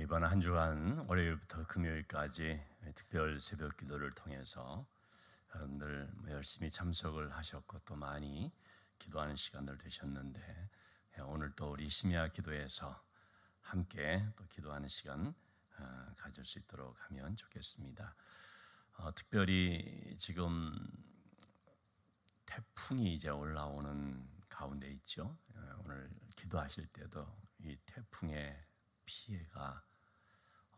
이번 한 주간 월요일부터 금요일까지 특별 새벽 기도를 통해서 여러분들 열심히 참석을 하셨고 또 많이 기도하는 시간들 되셨는데, 오늘 또 우리 심야 기도에서 함께 또 기도하는 시간 가질 수 있도록 하면 좋겠습니다. 특별히 지금 태풍이 이제 올라오는 가운데 있죠. 오늘 기도하실 때도 이 태풍의 피해가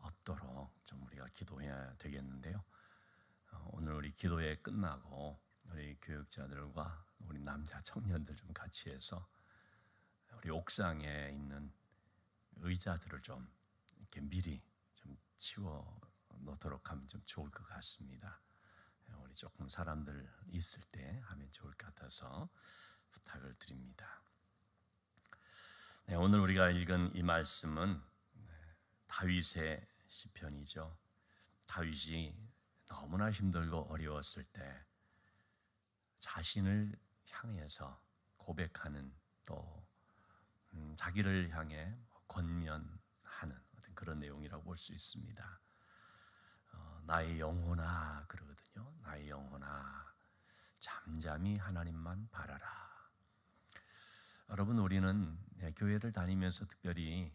없도록 좀 우리가 기도해야 되겠는데요. 오늘 우리 기도회 끝나고 우리 교육자들과 우리 남자 청년들 좀 같이 해서 우리 옥상에 있는 의자들을 좀 이렇게 미리 좀 치워 놓도록 하면 좀 좋을 것 같습니다. 우리 조금 사람들 있을 때 하면 좋을 것 같아서 부탁을 드립니다. 네, 오늘 우리가 읽은 이 말씀은 다윗의 시편이죠. 다윗이 너무나 힘들고 어려웠을 때 자신을 향해서 고백하는, 또 자기를 향해 권면하는 어떤 그런 내용이라고 볼 수 있습니다. 나의 영혼아 그러거든요. 나의 영혼아 잠잠히 하나님만 바라라. 여러분, 우리는 교회를 다니면서 특별히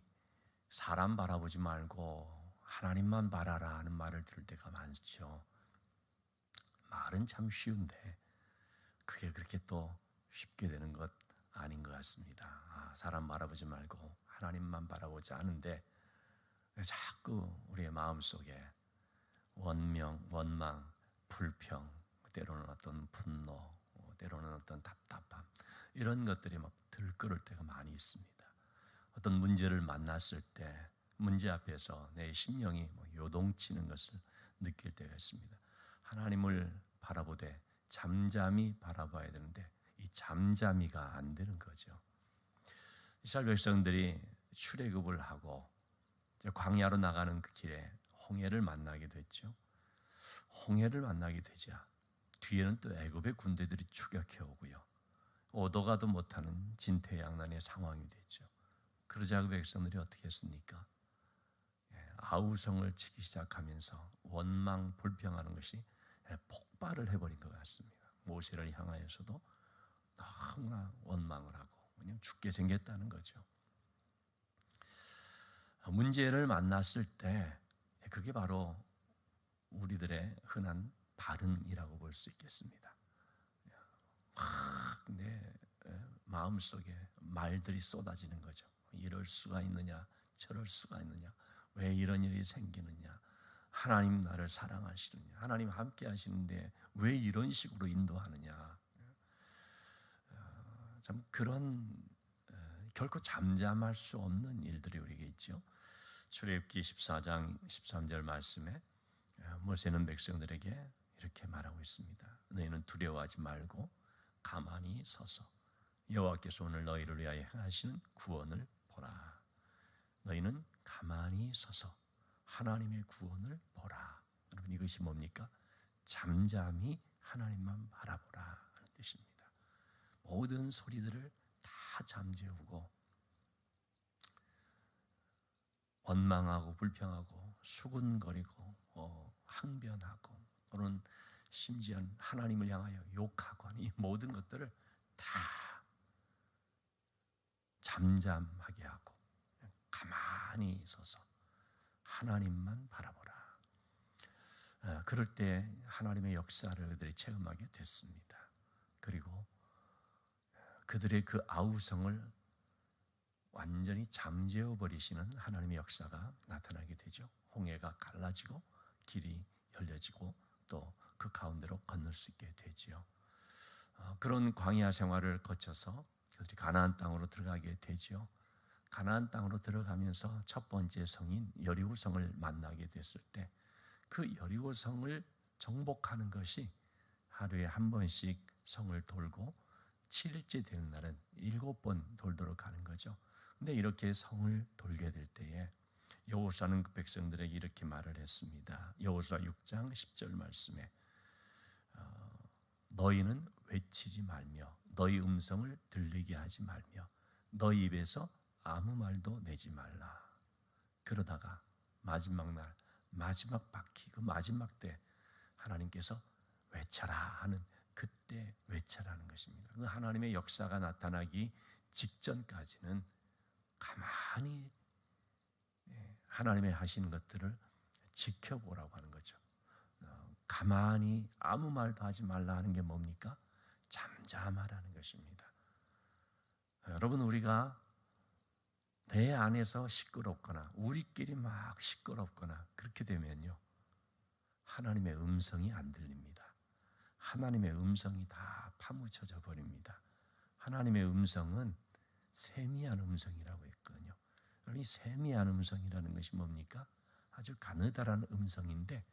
사람 바라보지 말고 하나님만 바라라 하는 말을 들을 때가 많죠. 말은 참 쉬운데 그게 그렇게 또 쉽게 되는 것 아닌 것 같습니다. 사람 바라보지 말고 하나님만 바라보자 하는데 자꾸 우리의 마음속에 원명, 원망, 불평, 때로는 어떤 분노, 때로는 어떤 답답함, 이런 것들이 막 들끓을 때가 많이 있습니다. 어떤 문제를 만났을 때 문제 앞에서 내 심령이 요동치는 것을 느낄 때가 있습니다. 하나님을 바라보되 잠잠히 바라봐야 되는데 이 잠잠히가 안 되는 거죠. 이스라엘 백성들이 출애굽을 하고 광야로 나가는 그 길에 홍해를 만나게 됐죠. 홍해를 만나게 되자 뒤에는 또 애굽의 군대들이 추격해 오고요. 오도 가도 못하는 진퇴양난의 상황이 됐죠. 그러자 그 백성들이 어떻게 했습니까? 아우성을 치기 시작하면서 원망, 불평하는 것이 폭발을 해버린 것 같습니다. 모세를 향하여서도 너무나 원망을 하고 그냥 죽게 생겼다는 거죠. 문제를 만났을 때 그게 바로 우리들의 흔한 반응이라고 볼 수 있겠습니다. 막 내 마음속에 말들이 쏟아지는 거죠. 이럴 수가 있느냐, 저럴 수가 있느냐, 왜 이런 일이 생기느냐, 하나님 나를 사랑하시느냐, 하나님 함께 하시는데 왜 이런 식으로 인도하느냐. 참 그런 결코 잠잠할 수 없는 일들이 우리에게 있죠. 출애굽기 14장 13절 말씀에 모세는 백성들에게 이렇게 말하고 있습니다. 너희는 두려워하지 말고 가만히 서서 여호와께서 오늘 너희를 위하여 행하시는 구원을 보라. 너희는 가만히 서서 하나님의 구원을 보라. 여러분, 이것이 뭡니까? 잠잠히 하나님만 바라보라 하는 뜻입니다. 모든 소리들을 다 잠재우고 원망하고 불평하고 수군거리고 항변하고 또는 심지어 하나님을 향하여 욕하고 하는 이 모든 것들을 다 잠잠하게 하고 가만히 서서 하나님만 바라보라. 그럴 때 하나님의 역사를 그들이 체험하게 됐습니다. 그리고 그들의 그 아우성을 완전히 잠재워 버리시는 하나님의 역사가 나타나게 되죠. 홍해가 갈라지고 길이 열려지고 또 그 가운데로 건널 수 있게 되죠. 그런 광야 생활을 거쳐서 그들이 가나안 땅으로 들어가게 되죠. 가나안 땅으로 들어가면서 첫 번째 성인 여리고 성을 만나게 됐을 때 그 여리고 성을 정복하는 것이 하루에 한 번씩 성을 돌고 7일째 되는 날은 7번 돌도록 하는 거죠. 근데 이렇게 성을 돌게 될 때에 여호수아는 그 백성들에게 이렇게 말을 했습니다. 여호수아 6장 10절 말씀에 너희는 외치지 말며 너희 음성을 들리게 하지 말며 너희 입에서 아무 말도 내지 말라. 그러다가 마지막 날, 마지막 바퀴, 그 마지막 때 하나님께서 외쳐라 하는 그때 외쳐라는 것입니다. 그 하나님의 역사가 나타나기 직전까지는 가만히 하나님의 하시는 것들을 지켜보라고 하는 거죠. 가만히 아무 말도 하지 말라 하는 게 뭡니까? 잠잠하라는 것입니다. 여러분, 우리가 내 안에서 시끄럽거나 우리끼리 막 시끄럽거나 그렇게 되면요, 하나님의 음성이 안 들립니다. 하나님의 음성이 다 파묻혀져 버립니다. 하나님의 음성은 세미한 음성이라고 했거든요. 이 세미한 음성이라는 것이 뭡니까? 아주 가느다란 음성인데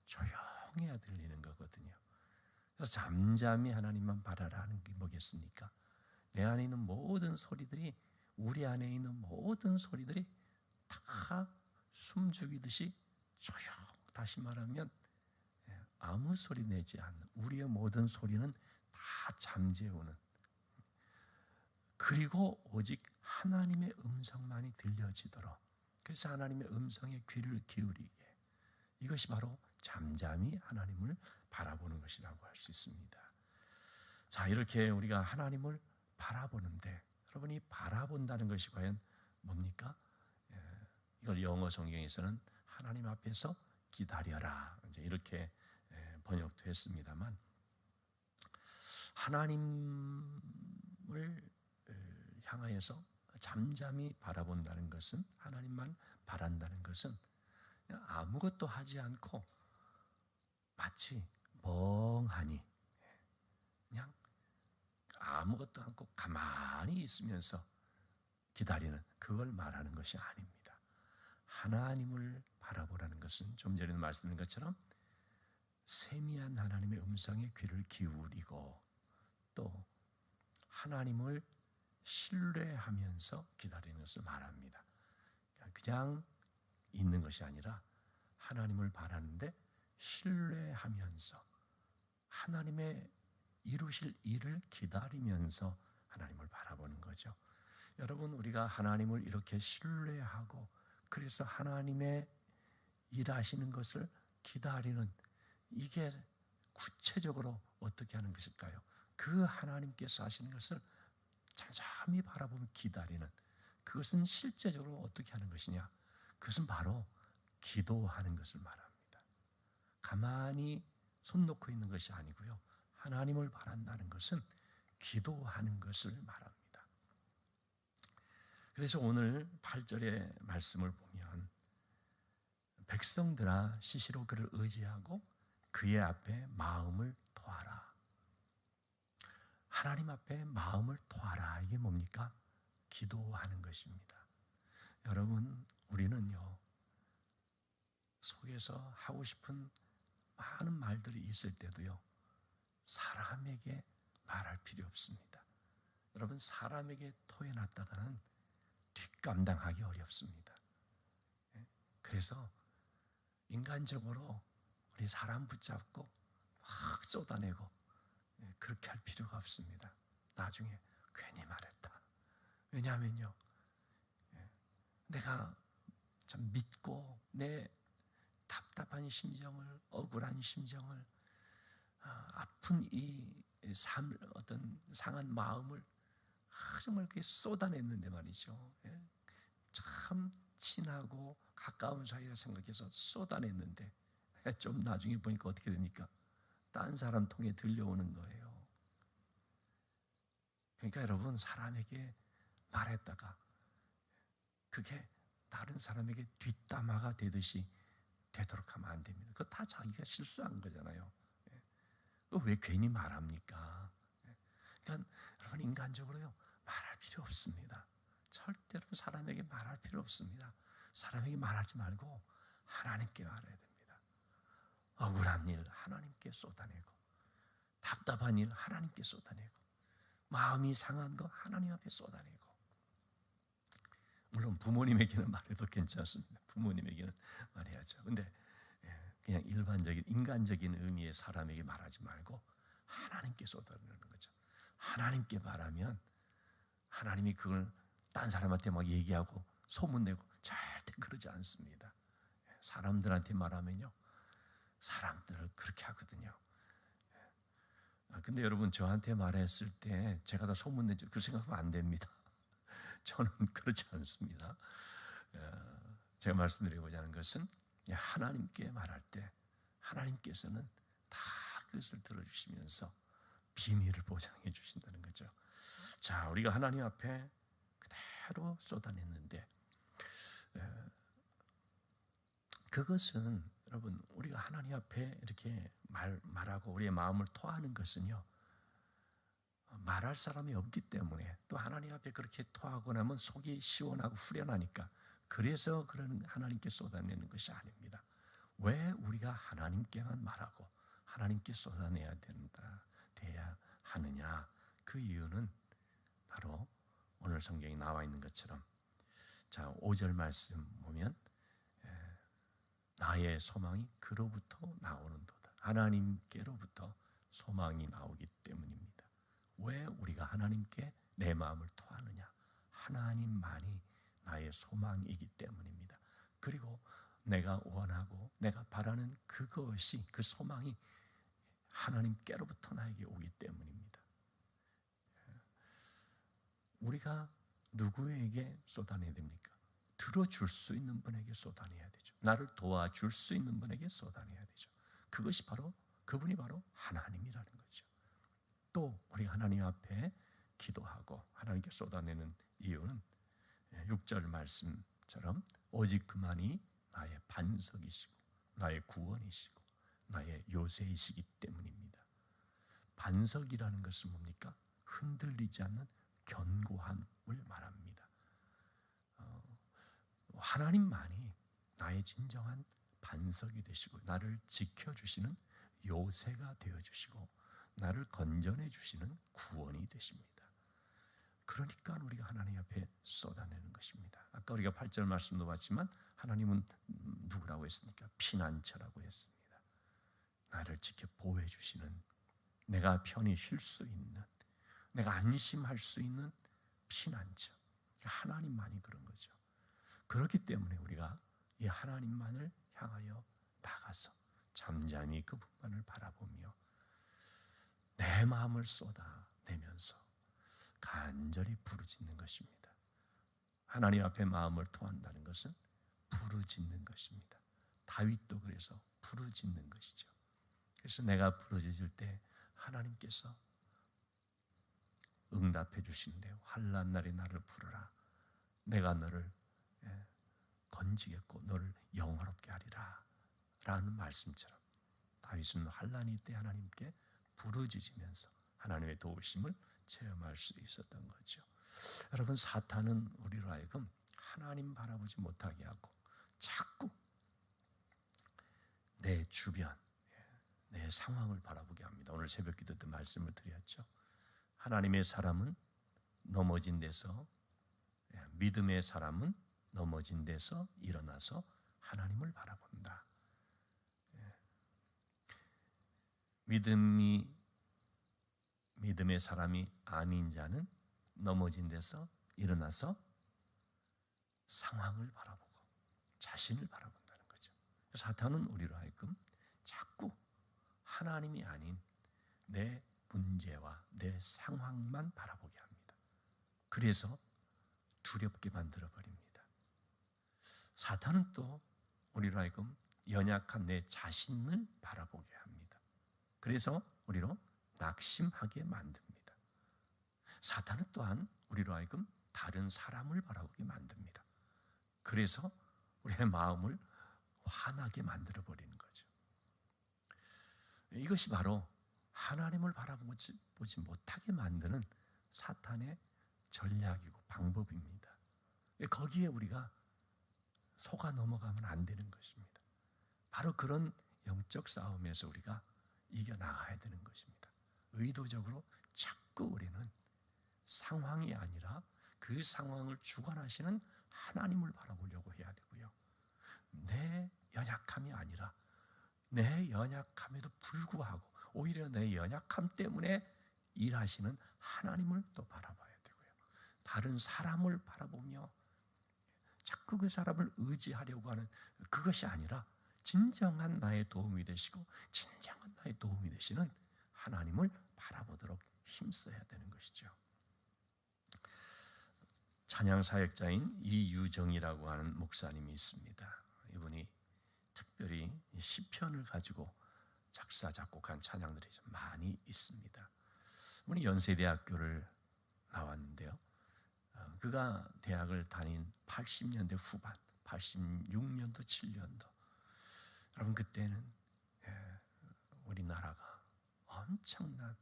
조용해야 들리는 거거든요. 그래서 잠잠히 하나님만 바라라 하는 게 뭐겠습니까? 내 안에 있는 모든 소리들이, 우리 안에 있는 모든 소리들이 다 숨죽이듯이 조용, 다시 말하면 아무 소리 내지 않는, 우리의 모든 소리는 다 잠재우는, 그리고 오직 하나님의 음성만이 들려지도록, 그래서 하나님의 음성에 귀를 기울이게, 이것이 바로 잠잠히 하나님을 바라보는 것이라고 할 수 있습니다. 자, 이렇게 우리가 하나님을 바라보는데, 여러분이 바라본다는 것이 과연 뭡니까? 이걸 영어 성경에서는 하나님 앞에서 기다려라, 이제 이렇게 번역도 했습니다만, 하나님을 향하여서 잠잠히 바라본다는 것은, 하나님만 바란다는 것은 그냥 아무것도 하지 않고 마치 멍하니 그냥 아무것도 않고 가만히 있으면서 기다리는, 그걸 말하는 것이 아닙니다. 하나님을 바라보라는 것은 좀 전에 말씀드린 것처럼 세미한 하나님의 음성에 귀를 기울이고, 또 하나님을 신뢰하면서 기다리는 것을 말합니다. 그냥 있는 것이 아니라 하나님을 바라는데 신뢰하면서 하나님의 이루실 일을 기다리면서 하나님을 바라보는 거죠. 여러분, 우리가 하나님을 이렇게 신뢰하고 그래서 하나님의 일하시는 것을 기다리는, 이게 구체적으로 어떻게 하는 것일까요? 그 하나님께서 하시는 것을 잠잠히 바라보며 기다리는, 그것은 실제적으로 어떻게 하는 것이냐? 그것은 바로 기도하는 것을 말합니다. 가만히 손 놓고 있는 것이 아니고요, 하나님을 바란다는 것은 기도하는 것을 말합니다. 그래서 오늘 8절의 말씀을 보면, 백성들아 시시로 그를 의지하고 그의 앞에 마음을 토하라. 하나님 앞에 마음을 토하라, 이게 뭡니까? 기도하는 것입니다. 여러분, 우리는요, 속에서 하고 싶은 많은 말들이 있을 때도요, 사람에게 말할 필요 없습니다. 여러분, 사람에게 토해놨다가는 뒷감당하기 어렵습니다. 그래서 인간적으로 우리 사람 붙잡고 막 쏟아내고 그렇게 할 필요가 없습니다. 나중에 괜히 말했다. 왜냐하면요, 내가 참 믿고 내 답답한 심정을, 억울한 심정을, 아픈 이 어떤 상한 마음을 정말 그렇게 쏟아냈는데 말이죠. 참 친하고 가까운 사이라 생각해서 쏟아냈는데 좀 나중에 보니까 어떻게 됩니까? 딴 사람 통해 들려오는 거예요. 그러니까 여러분, 사람에게 말했다가 그게 다른 사람에게 뒷담화가 되듯이 되도록 하면 안 됩니다. 그거 다 자기가 실수한 거잖아요. 왜 괜히 말합니까? 그러니까 여러분, 인간적으로요, 말할 필요 없습니다. 절대로 사람에게 말할 필요 없습니다. 사람에게 말하지 말고 하나님께 말해야 됩니다. 억울한 일 하나님께 쏟아내고, 답답한 일 하나님께 쏟아내고, 마음이 상한 거 하나님 앞에 쏟아내고. 물론 부모님에게는 말해도 괜찮습니다. 부모님에게는 말해야죠. 근데 그냥 일반적인 인간적인 의미의 사람에게 말하지 말고 하나님께 쏟아내는 거죠. 하나님께 말하면 하나님이 그걸 딴 사람한테 막 얘기하고 소문내고 절대 그러지 않습니다. 사람들한테 말하면요, 사람들을 그렇게 하거든요. 근데 여러분, 저한테 말했을 때 제가 다 소문내죠. 그렇게 생각하면 안 됩니다. 저는 그렇지 않습니다. 제가 말씀드리고자 하는 것은 하나님께 말할 때 하나님께서는 다 그것을 들어주시면서 비밀을 보장해 주신다는 거죠. 자, 우리가 하나님 앞에 그대로 쏟아냈는데, 그것은 여러분, 우리가 하나님 앞에 이렇게 말하고 우리의 마음을 토하는 것은요, 말할 사람이 없기 때문에, 또 하나님 앞에 그렇게 토하고 나면 속이 시원하고 후련하니까, 그래서 그런 하나님께 쏟아내는 것이 아닙니다. 왜 우리가 하나님께만 말하고 하나님께 쏟아내야 돼야 하느냐? 그 이유는 바로 오늘 성경에 나와 있는 것처럼, 자, 5절 말씀 보면 나의 소망이 그로부터 나오는도다. 하나님께로부터 소망이 나오기 때문입니다. 왜 우리가 하나님께 내 마음을 토하느냐? 하나님만이 나의 소망이기 때문입니다. 그리고 내가 원하고 내가 바라는 그것이, 그 소망이 하나님께로부터 나에게 오기 때문입니다. 우리가 누구에게 쏟아내야 됩니까? 들어줄 수 있는 분에게 쏟아내야 되죠. 나를 도와줄 수 있는 분에게 쏟아내야 되죠. 그것이 바로, 그분이 바로 하나님이라는 거죠. 또 우리가 하나님 앞에 기도하고 하나님께 쏟아내는 이유는 6절 말씀처럼 오직 그만이 나의 반석이시고 나의 구원이시고 나의 요새이시기 때문입니다. 반석이라는 것은 뭡니까? 흔들리지 않는 견고함을 말합니다. 하나님만이 나의 진정한 반석이 되시고 나를 지켜주시는 요새가 되어주시고 나를 건져내 주시는 구원이 되십니다. 그러니까 우리가 하나님 앞에 쏟아내는 것입니다. 아까 우리가 8절 말씀도 봤지만 하나님은 누구라고 했습니까? 피난처라고 했습니다. 나를 지켜 보호해 주시는, 내가 편히 쉴 수 있는, 내가 안심할 수 있는 피난처. 하나님만이 그런 거죠. 그렇기 때문에 우리가 이 하나님만을 향하여 나가서 잠잠히 그분만을 바라보며 내 마음을 쏟아내면서 간절히 부르짖는 것입니다. 하나님 앞에 마음을 토한다는 것은 부르짖는 것입니다. 다윗도 그래서 부르짖는 것이죠. 그래서 내가 부르짖을 때 하나님께서 응답해 주시는데, 환난 날에 나를 부르라. 내가 너를 건지겠고 너를 영화롭게 하리라 라는 말씀처럼 다윗은 환난이 때 하나님께 부르짖으면서 하나님의 도우심을 체험할 수 있었던 거죠. 여러분, 사탄은 우리로 하여금 하나님 바라보지 못하게 하고 자꾸 내 주변, 내 상황을 바라보게 합니다. 오늘 새벽 기도 때 말씀을 드렸죠. 하나님의 사람은 넘어진 데서, 믿음의 사람은 넘어진 데서 일어나서 하나님을 바라본다. 믿음의 사람이 아닌 자는 넘어진 데서 일어나서 상황을 바라보고 자신을 바라본다는 거죠. 사탄은 우리로 하여금 자꾸 하나님이 아닌 내 문제와 내 상황만 바라보게 합니다. 그래서 두렵게 만들어버립니다. 사탄은 또 우리로 하여금 연약한 내 자신을 바라보게 합니다. 그래서 우리로 낙심하게 만듭니다. 사탄은 또한 우리로 하여금 다른 사람을 바라보게 만듭니다. 그래서 우리의 마음을 화나게 만들어버리는 거죠. 이것이 바로 하나님을 바라보지 못하게 만드는 사탄의 전략이고 방법입니다. 거기에 우리가 속아 넘어가면 안 되는 것입니다. 바로 그런 영적 싸움에서 우리가 이겨나가야 되는 것입니다. 의도적으로 자꾸 우리는 상황이 아니라 그 상황을 주관하시는 하나님을 바라보려고 해야 되고요. 내 연약함이 아니라 내 연약함에도 불구하고 오히려 내 연약함 때문에 일하시는 하나님을 또 바라봐야 되고요. 다른 사람을 바라보며 자꾸 그 사람을 의지하려고 하는 그것이 아니라 진정한 나의 도움이 되시고 진정한 나의 도움이 되시는 하나님을 바라보도록 힘써야 되는 것이죠. 찬양 사역자인 이유정이라고 하는 목사님이 있습니다. 이분이 특별히 시편을 가지고 작사 작곡한 찬양들이 좀 많이 있습니다. 이분이 연세대학교를 나왔는데요. 그가 대학을 다닌 80년대 후반, 86년도, 7년도. 여러분 그때는 우리나라가 엄청난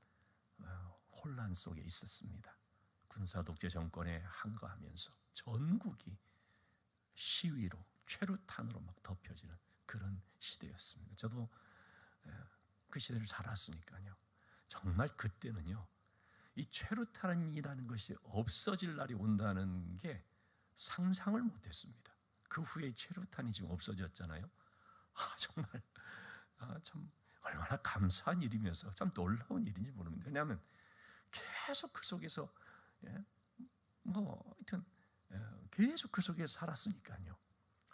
혼란 속에 있었습니다. 군사독재 정권에 항거하면서 전국이 시위로 최루탄으로 막 덮여지는 그런 시대였습니다. 저도 그 시대를 살았으니까요. 정말 그때는요, 이 최루탄이라는 것이 없어질 날이 온다는 게 상상을 못했습니다. 그 후에 최루탄이 지금 없어졌잖아요. 정말 참 얼마나 감사한 일이면서 참 놀라운 일인지 모릅니다. 왜냐하면 계속 그 속에서 하여튼 계속 그 속에 살았으니까요.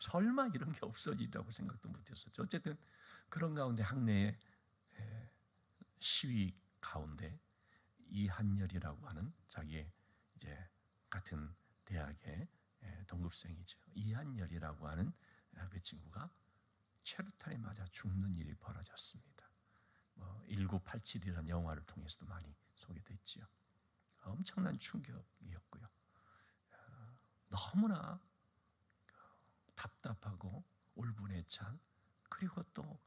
설마 이런 게 없어지리라고 생각도 못했었죠. 어쨌든 그런 가운데 학내에 시위 가운데 이한열이라고 하는 자기의 이제 같은 대학의 동급생이죠. 이한열이라고 하는 그 친구가 최루탄에 맞아 죽는 일이 벌어졌습니다. 1987이라는 영화를 통해서도 많이 소개됐지요. 엄청난 충격이었고요. 너무나 답답하고 울분에 찬, 그리고 또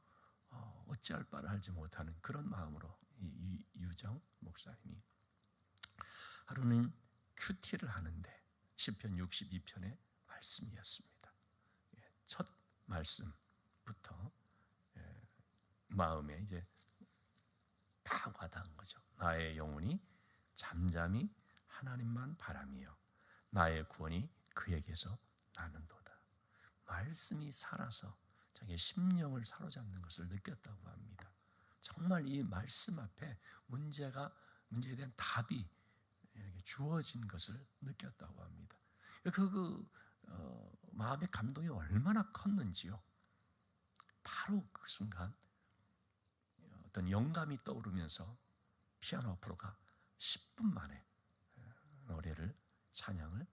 어찌할 바를 알지 못하는 그런 마음으로 이 유정 목사님이 하루는 큐티를 하는데 시편 62편의 말씀이었습니다. 첫 말씀부터 마음에 이제 다 와닿은 거죠. 나의 영혼이 잠잠히 하나님만 바라며 나의 구원이 그에게서 나는도다. 말씀이 살아서 자기의 심령을 사로잡는 것을 느꼈다고 합니다. 정말 이 말씀 앞에 문제에 대한 답이 이렇게 주어진 것을 느꼈다고 합니다. 마음의 감동이 얼마나 컸는지요. 바로 그 순간 어떤 영감이 떠오르면서 피아노 앞으로 가 10분 만에 노래를, 찬양을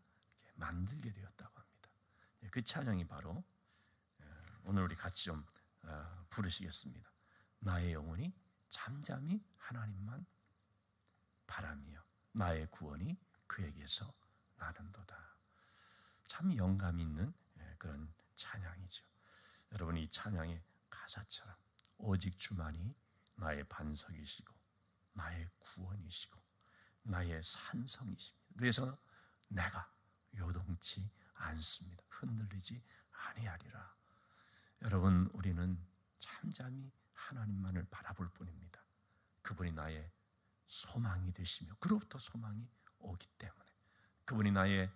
만들게 되었다고 합니다. 그 찬양이 바로 오늘 우리 같이 좀 부르시겠습니다. 나의 영혼이 잠잠히 하나님만 바라며 나의 구원이 그에게서 나는도다. 참 영감 있는 그런 찬양이죠. 여러분 이 찬양의 가사처럼 오직 주만이 나의 반석이시고 나의 구원이시고 나의 산성이십니다. 그래서 내가 요동치 않습니다. 흔들리지 아니하리라. 여러분 우리는 잠잠히 하나님만을 바라볼 뿐입니다. 그분이 나의 소망이 되시며 그로부터 소망이 오기 때문에, 그분이 나의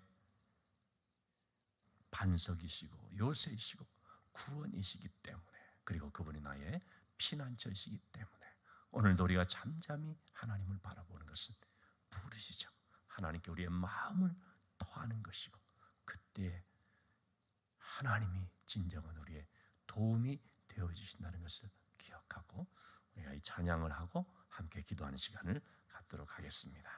반석이시고 요새이시고 구원이시기 때문에, 그리고 그분이 나의 피난처이시기 때문에 오늘도 우리가 잠잠히 하나님을 바라보는 것은 부르시죠. 하나님께 우리의 마음을 토하는 것이고, 그때 하나님이 진정한 우리의 도움이 되어주신다는 것을 기억하고 우리가 이 찬양을 하고 함께 기도하는 시간을 갖도록 하겠습니다.